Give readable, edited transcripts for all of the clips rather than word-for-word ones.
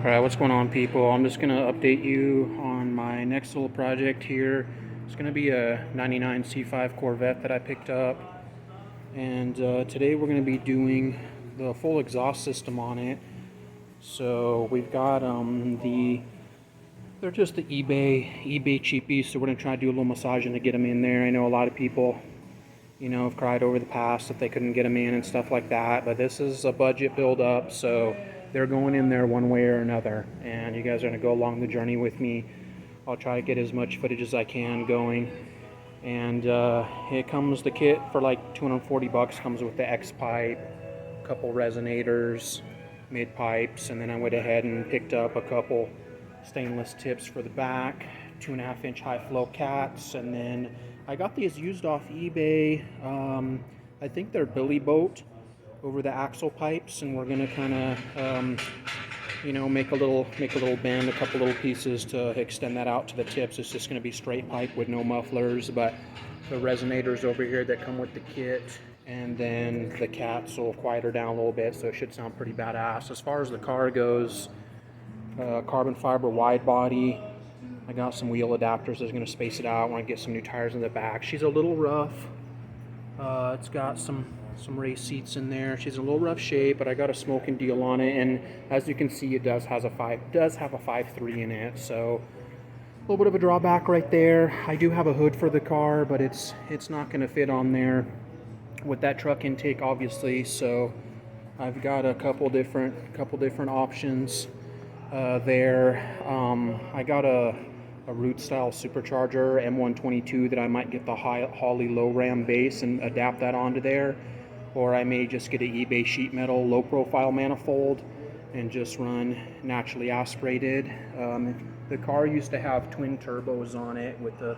Alright, what's going on, people? I'm just going to update you on my next little project here. It's going to be a 99 C5 Corvette that I picked up. And today we're going to be doing the full exhaust system on it. So we've got they're just the eBay cheapies, so we're going to try to do a little massaging to get them in there. I know a lot of people, have cried over the past that they couldn't get them in and stuff like that, but this is a budget build up, so they're going in there one way or another, and you guys are going to go along the journey with me. I'll try to get as much footage as I can going, and it comes, the kit for like 240 bucks comes with the Xpipe, a couple resonators, mid pipes, and then I went ahead and picked up a couple stainless tips for the back, 2.5-inch high flow cats, and then I got these used off eBay. I think they're Billy Boat over the axle pipes, and we're gonna kind of make a little bend, a couple little pieces to extend that out to the tips. It's just gonna be straight pipe with no mufflers, but the resonators over here that come with the kit, and then the cats will quiet her down a little bit, so it should sound pretty badass. As far as the car goes, carbon fiber wide body. I got some wheel adapters that's going to space it out. I want to get some new tires in the back. She's a little rough. It's got some race seats in there. She's in a little rough shape, but I got a smoking deal on it, and as you can see, it does have a 5.3 in it. So a little bit of a drawback right there. I do have a hood for the car, but it's not going to fit on there with that truck intake, obviously. So I've got a couple different options there. I got a root style supercharger M122 that I might get the Holley low ram base and adapt that onto there, or I may just get an eBay sheet metal low profile manifold and just run naturally aspirated. The car used to have twin turbos on it with the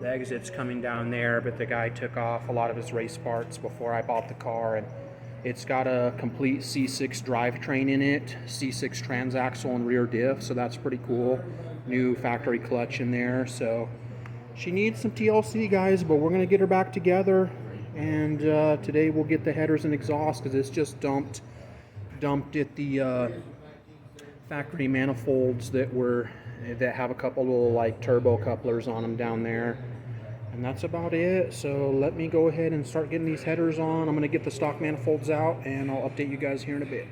exits coming down there, but the guy took off a lot of his race parts before I bought the car, and it's got a complete C6 drivetrain in it, C6 transaxle and rear diff, so that's pretty cool. New factory clutch in there, so she needs some TLC, guys, but we're going to get her back together, and today we'll get the headers and exhaust, because it's just dumped at the factory manifolds that have a couple little like turbo couplers on them down there. And that's about it. So let me go ahead and start getting these headers on. I'm going to get the stock manifolds out, and I'll update you guys here in a bit.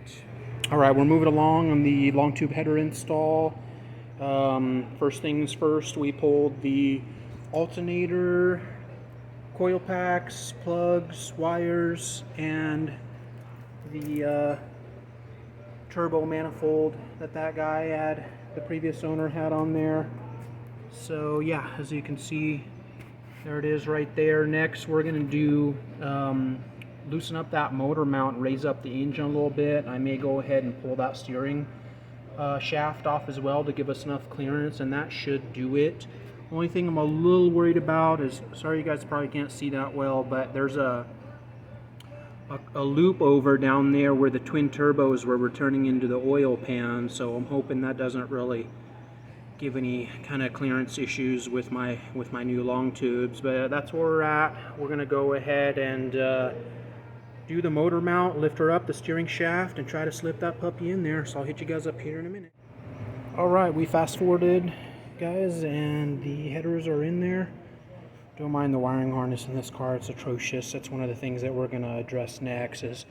All right, we're moving along on the long tube header install. First things first, we pulled the alternator, coil packs, plugs, wires, and the turbo manifold that guy had, the previous owner had on there. So yeah, as you can see, there it is right there. Next, we're going to do loosen up that motor mount, raise up the engine a little bit. I may go ahead and pull that steering shaft off as well to give us enough clearance, and that should do it. Only thing I'm a little worried about is, sorry you guys probably can't see that well, but there's a loop over down there where the twin turbos were returning into the oil pan, so I'm hoping that doesn't really give any kind of clearance issues with my new long tubes. But that's where we're at. We're gonna go ahead and do the motor mount, lift her up the steering shaft, and try to slip that puppy in there. So I'll hit you guys up here in a minute. All right, we fast forwarded, guys, and the headers are in there. Don't mind the wiring harness in this car, it's atrocious. That's one of the things that we're gonna address next, is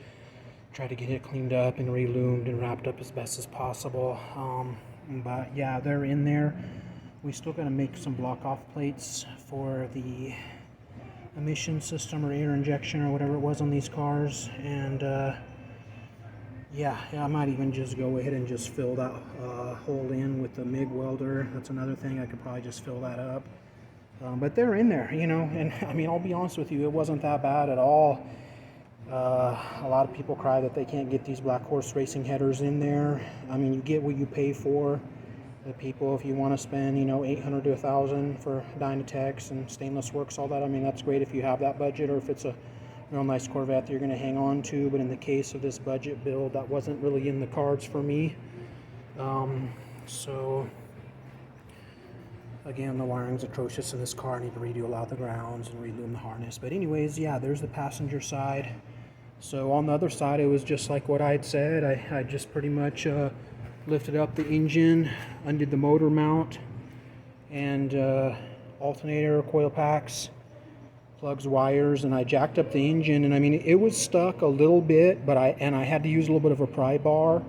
try to get it cleaned up and reloomed and wrapped up as best as possible. But yeah, they're in there. We still got to make some block off plates for the emission system or air injection or whatever it was on these cars, and yeah, I might even just go ahead and just fill that hole in with the MIG welder. That's another thing, I could probably just fill that up. But they're in there, and I mean, I'll be honest with you, it wasn't that bad at all. A lot of people cry that they can't get these Black Horse Racing headers in there. I mean, you get what you pay for. The people, if you want to spend, $800 to $1,000 for Dynatex and Stainless Works, all that, I mean, that's great if you have that budget, or if it's a real nice Corvette that you're going to hang on to. But in the case of this budget build, that wasn't really in the cards for me. So again, the wiring's atrocious in this car. I need to redo a lot of the grounds and reloom the harness. But anyways, yeah, there's the passenger side. So on the other side, it was just like what I had said. I just pretty much lifted up the engine, undid the motor mount, and alternator, coil packs, plugs, wires, and I jacked up the engine. And I mean, it was stuck a little bit, but I had to use a little bit of a pry bar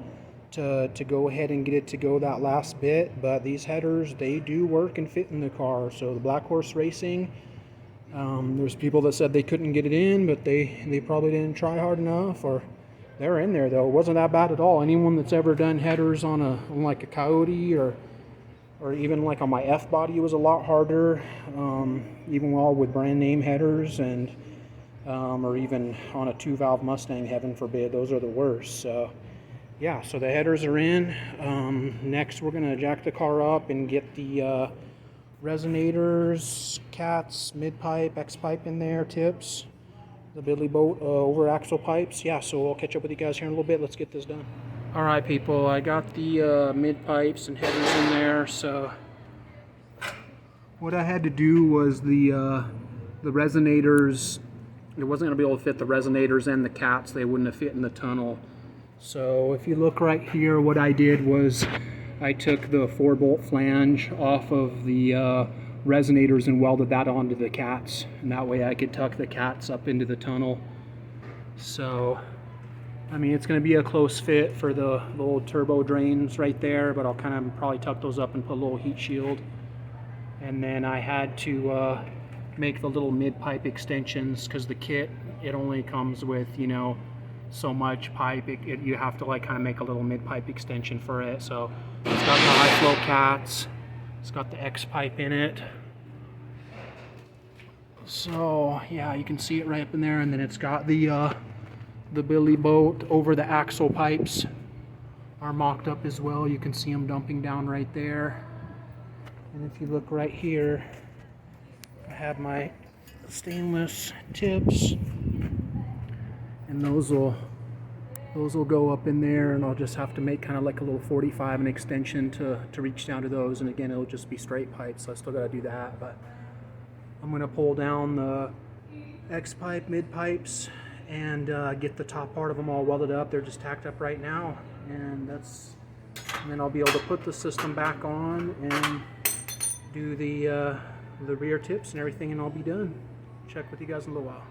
to go ahead and get it to go that last bit. But these headers, they do work and fit in the car. So the Black Horse Racing, there's people that said they couldn't get it in, but they probably didn't try hard enough, or they're in there though. It wasn't that bad at all. Anyone that's ever done headers on like a Coyote or even like on my F body, it was a lot harder, even while with brand name headers, and or even on a 2-valve Mustang, heaven forbid, those are the worst. So yeah, so the headers are in. Next we're gonna jack the car up and get the resonators, cats, mid-pipe, Xpipe in there, tips, the Billy Boat over axle pipes. Yeah, so I'll catch up with you guys here in a little bit. Let's get this done. All right, people, I got the mid-pipes and headers in there. So what I had to do was the resonators, it wasn't going to be able to fit the resonators and the cats. They wouldn't have fit in the tunnel. So if you look right here, what I did was I took the 4-bolt flange off of the resonators and welded that onto the cats, and that way I could tuck the cats up into the tunnel. So I mean, it's going to be a close fit for the little turbo drains right there, but I'll kind of probably tuck those up and put a little heat shield. And then I had to make the little mid-pipe extensions, because the kit, it only comes with, you know, so much pipe. You have to like kind of make a little mid-pipe extension for it. So it's got the high flow cats, it's got the Xpipe in it. So yeah, you can see it right up in there. And then it's got the Billy Boat over the axle pipes are mocked up as well. You can see them dumping down right there. And if you look right here, I have my stainless tips, and those will go up in there, and I'll just have to make kind of like a little 45 an extension to reach down to those. And again, it'll just be straight pipes, so I still got to do that. But I'm going to pull down the Xpipe mid pipes and get the top part of them all welded up. They're just tacked up right now, and then I'll be able to put the system back on and do the rear tips and everything, and I'll be done. Check with you guys in a little while.